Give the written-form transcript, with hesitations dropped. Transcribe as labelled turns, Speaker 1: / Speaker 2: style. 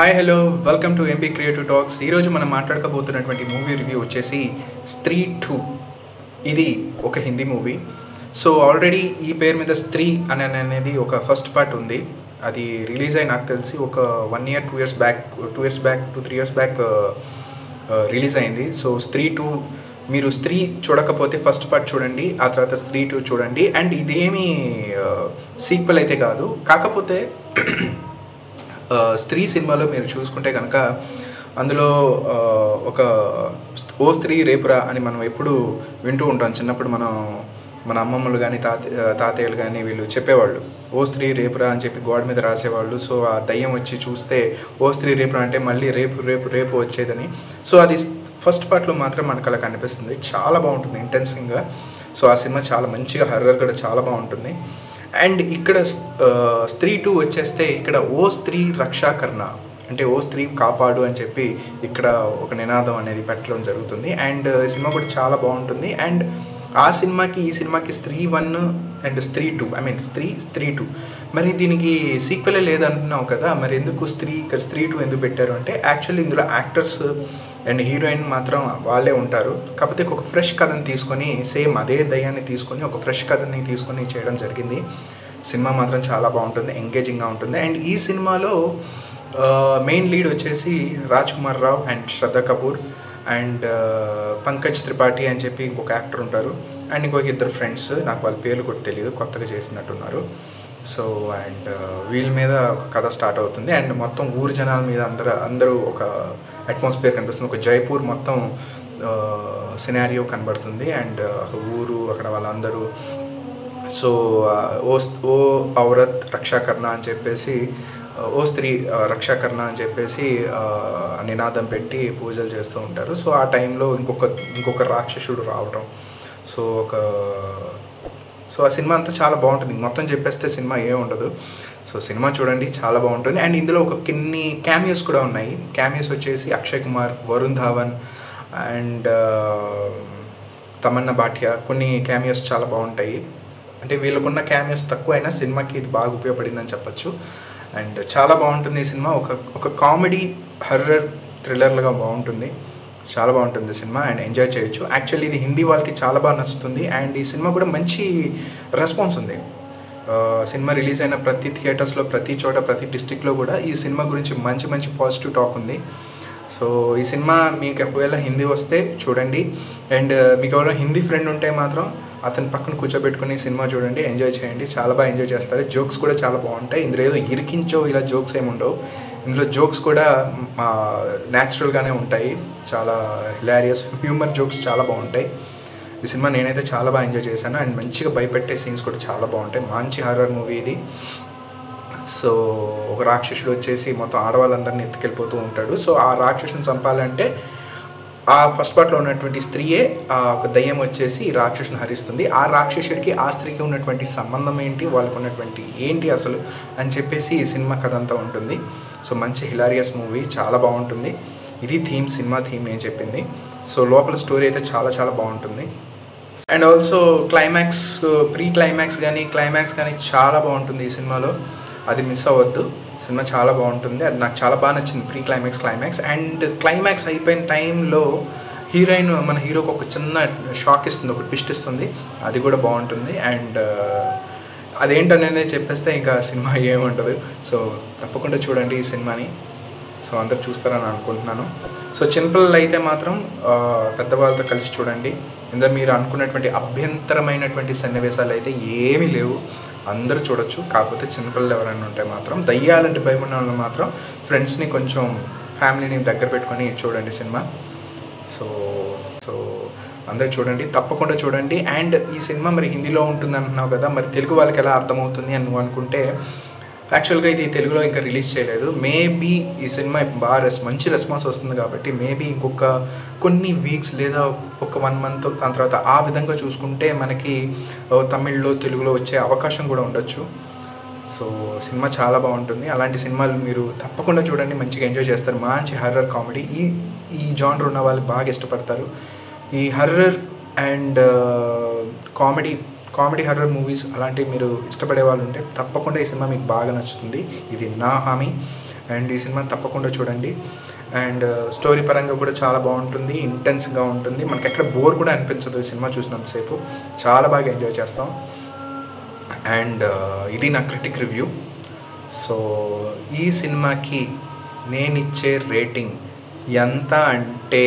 Speaker 1: Hi hello welcome to MB creative talks. ఈరోజు మనం మాట్లాడకపోతున్నటువంటి movie review వచ్చేసి స్త్రీ 2. ఇది ఒక హిందీ మూవీ. సో ఆల్రెడీ ఈ పేరు మీద స్త్రీ అనేది ఒక ఫస్ట్ పార్ట్ ఉంది. అది రిలీజ్ అయ్యి నాకు తెలిసి ఒక 1 year 2 years back 3 years back release అయింది. సో స్త్రీ 2 మీరు స్త్రీ చూడకపోతే ఫస్ట్ పార్ట్ చూడండి, ఆ తర్వాత స్త్రీ 2 చూడండి. అండ్ ఇదేమీ సీక్వెల్ అయితే కాదు, కాకపోతే స్త్రీ సినిమాలో మీరు చూసుకుంటే కనుక అందులో ఒక ఓ స్త్రీ రేపురా అని మనం ఎప్పుడు వింటూ ఉంటాం. చిన్నప్పుడు మన అమ్మమ్మలు కానీ తాతయ్యలు కానీ వీళ్ళు చెప్పేవాళ్ళు, ఓ స్త్రీ రేపురా అని చెప్పి గోడ మీద రాసేవాళ్ళు. సో ఆ దయ్యం వచ్చి చూస్తే ఓ స్త్రీ రేపురా అంటే మళ్ళీ రేపు వచ్చేదని. సో అది ఫస్ట్ పార్ట్లో మాత్రం మనకు అలా కనిపిస్తుంది. చాలా బాగుంటుంది, ఇంటెన్సింగ్గా. సో ఆ సినిమా చాలా మంచిగా హర్రర్ కూడా చాలా బాగుంటుంది. అండ్ ఇక్కడ స్త్రీ 2 వచ్చేస్తే ఇక్కడ ఓ స్త్రీ రక్షాకరణ అంటే ఓ స్త్రీ కాపాడు అని చెప్పి ఇక్కడ ఒక నినాదం అనేది పెట్టడం జరుగుతుంది. అండ్ సినిమా కూడా చాలా బాగుంటుంది. అండ్ ఆ సినిమాకి ఈ సినిమాకి స్త్రీ 1 అండ్ స్త్రీ 2 స్త్రీ 2 మరి దీనికి సీక్వెల్ లేదంటున్నావు కదా, మరి ఎందుకు స్త్రీ 2 ఎందుకు పెట్టారు అంటే యాక్చువల్లీ ఇందులో యాక్టర్స్ అండ్ హీరోయిన్ మాత్రం వాళ్ళే ఉంటారు. కాకపోతే ఒక ఫ్రెష్ కథని తీసుకొని, సేమ్ అదే దయ్యాన్ని తీసుకొని ఒక ఫ్రెష్ కథని తీసుకొని చేయడం జరిగింది. సినిమా మాత్రం చాలా బాగుంటుంది, ఎంగేజింగ్గా ఉంటుంది. అండ్ ఈ సినిమాలో మెయిన్ లీడ్ వచ్చేసి రాజ్ కుమార్ రావు అండ్ శ్రద్ధ కపూర్ అండ్ పంకజ్ త్రిపాఠి అని చెప్పి ఇంకొక యాక్టర్ ఉంటారు. అండ్ ఇంకొక ఇద్దరు ఫ్రెండ్స్, నాకు వాళ్ళ పేర్లు కూడా తెలియదు, కొత్తగా చేసినట్టున్నారు. సో అండ్ వీళ్ళ మీద ఒక కథ స్టార్ట్ అవుతుంది. అండ్ మొత్తం ఊరు జనాల మీద అందరూ ఒక అట్మాస్ఫియర్ కనిపిస్తుంది. ఒక జైపూర్ మొత్తం సినారియో కనబడుతుంది. అండ్ ఊరు అక్కడ వాళ్ళందరూ సో ఓ ఔరత్ రక్షాకరణ అని చెప్పేసి, ఓ స్త్రీ రక్షాకరణ అని చెప్పేసి నినాదం పెట్టి పూజలు చేస్తూ ఉంటారు. సో ఆ టైంలో ఇంకొక రాక్షసుడు రావడం. సో ఆ సినిమా అంతా చాలా బాగుంటుంది. మొత్తం చెప్పేస్తే సినిమా ఏం ఉండదు. సో సినిమా చూడండి, చాలా బాగుంటుంది. అండ్ ఇందులో కొన్ని క్యామియోస్ కూడా ఉన్నాయి. క్యామియోస్ వచ్చేసి అక్షయ్ కుమార్, వరుణ్ ధావన్ అండ్ తమన్నా భాటియా. కొన్ని క్యామియోస్ చాలా బాగుంటాయి. అంటే వీళ్ళకున్న క్యామియోస్ తక్కువ అయినా సినిమాకి ఇది బాగా ఉపయోగపడిందని చెప్పచ్చు. అండ్ చాలా బాగుంటుంది ఈ సినిమా. ఒక కామెడీ హర్రర్ థ్రిల్లర్లుగా బాగుంటుంది. చాలా బాగుంటుంది సినిమా అండ్ ఎంజాయ్ చేయొచ్చు. యాక్చువల్లీ ఇది హిందీ వాళ్ళకి చాలా బాగా నచ్చుతుంది. అండ్ ఈ సినిమా కూడా మంచి రెస్పాన్స్ ఉంది. సినిమా రిలీజ్ అయిన ప్రతి థియేటర్స్లో, ప్రతి చోట, ప్రతి డిస్ట్రిక్ట్లో కూడా ఈ సినిమా గురించి మంచి పాజిటివ్ టాక్ ఉంది. సో ఈ సినిమా మీకు ఒకవేళ హిందీ వస్తే చూడండి. అండ్ మీకు ఎవరైనా హిందీ ఫ్రెండ్ ఉంటే మాత్రం అతని పక్కన కూర్చోబెట్టుకుని సినిమా చూడండి, ఎంజాయ్ చేయండి. చాలా బాగా ఎంజాయ్ చేస్తారు. జోక్స్ కూడా చాలా బాగుంటాయి. ఇందులో ఏదో ఇరికించో ఇలా జోక్స్ ఏమి ఉండవు. ఇందులో జోక్స్ కూడా న్యాచురల్గానే ఉంటాయి. చాలా హిలారియస్ హ్యూమర్ జోక్స్ చాలా బాగుంటాయి. ఈ సినిమా నేనైతే చాలా బాగా ఎంజాయ్ చేశాను. అండ్ మంచిగా భయపెట్టే సీన్స్ కూడా చాలా బాగుంటాయి. మంచి హర్రర్ మూవీ ఇది. సో ఒక రాక్షసుడు వచ్చేసి మొత్తం ఆడవాళ్ళందరినీ ఎత్తుకెళ్ళిపోతూ ఉంటాడు. సో ఆ రాక్షసుని చంపాలంటే ఆ ఫస్ట్ పార్ట్లో ఉన్నటువంటి స్త్రీయే ఒక దయ్యం వచ్చేసి రాక్షసుని హరిస్తుంది. ఆ రాక్షసుడికి ఆ స్త్రీకి ఉన్నటువంటి సంబంధం ఏంటి, వాళ్ళకు ఉన్నటువంటి ఏంటి అసలు అని చెప్పేసి ఈ సినిమా కథ అంతా ఉంటుంది. సో మంచి హిలారియస్ మూవీ, చాలా బాగుంటుంది. ఇది సినిమా థీమ్ నేను చెప్పింది. సో లోపల స్టోరీ అయితే చాలా బాగుంటుంది. అండ్ ఆల్సో ప్రీ క్లైమాక్స్ కానీ చాలా బాగుంటుంది ఈ సినిమాలో. అది మిస్ అవ్వద్దు. సినిమా చాలా బాగుంటుంది. అది నాకు చాలా బాగా నచ్చింది. ప్రీ క్లైమాక్స్ అండ్ క్లైమాక్స్ అయిపోయిన టైంలో హీరోయిన్ మన హీరోకి ఒక చిన్న షాక్ ఇస్తుంది, ఒక ట్విస్ట్ ఇస్తుంది. అది కూడా బాగుంటుంది. అండ్ అదేంటనేది చెప్పేస్తే ఇంకా సినిమా ఏముంటుంది. సో తప్పకుండా చూడండి ఈ సినిమాని. సో అందరు చూస్తారని అనుకుంటున్నాను. సో చిన్నపిల్లలు అయితే మాత్రం పెద్దవాళ్ళతో కలిసి చూడండి. ఇందులో మీరు అనుకున్నటువంటి అభ్యంతరమైనటువంటి సన్నివేశాలు అయితే ఏమీ లేవు, అందరూ చూడొచ్చు. కాకపోతే చిన్నపిల్లలు ఎవరైనా ఉంటే మాత్రం, దయ్యాలంటే భయం ఉన్న వాళ్ళు మాత్రం ఫ్రెండ్స్ని కొంచెం ఫ్యామిలీని దగ్గర పెట్టుకొని చూడండి సినిమా. సో అందరూ చూడండి, తప్పకుండా చూడండి. అండ్ ఈ సినిమా మరి హిందీలో ఉంటుంది అంటున్నావు కదా, మరి తెలుగు వాళ్ళకి ఎలా అర్థమవుతుంది అని నువ్వు అనుకుంటే, యాక్చువల్గా ఇది తెలుగులో ఇంకా రిలీజ్ చేయలేదు. మేబీ ఈ సినిమా బాగా మంచి రెస్పాన్స్ వస్తుంది కాబట్టి మేబీ ఇంకొక కొన్ని వీక్స్ లేదా ఒక 1 month దాని తర్వాత ఆ విధంగా చూసుకుంటే మనకి తమిళ్లో, తెలుగులో వచ్చే అవకాశం కూడా ఉండొచ్చు. సో సినిమా చాలా బాగుంటుంది. అలాంటి సినిమాలు మీరు తప్పకుండా చూడండి, మంచిగా ఎంజాయ్ చేస్తారు. మంచి హర్రర్ కామెడీ, ఈ జానర్ ఉన్న వాళ్ళు బాగా ఇష్టపడతారు. ఈ horror and comedy horror movies అలాంటివి మీరు ఇష్టపడే వాళ్ళు ఉంటే తప్పకుండా ఈ సినిమా మీకు బాగా నచ్చుతుంది. ఇది నా హామీ. అండ్ ఈ సినిమా తప్పకుండా చూడండి. అండ్ స్టోరీ పరంగా కూడా చాలా బాగుంటుంది, ఇంటెన్స్గా ఉంటుంది, మనకి ఎక్కడ బోర్ కూడా అనిపించదు ఈ సినిమా చూసినంతసేపు, చాలా బాగా ఎంజాయ్ చేస్తాం. అండ్ ఇది నా క్రిటిక్ రివ్యూ. సో ఈ సినిమాకి నేను ఇచ్చే రేటింగ్ ఎంత అంటే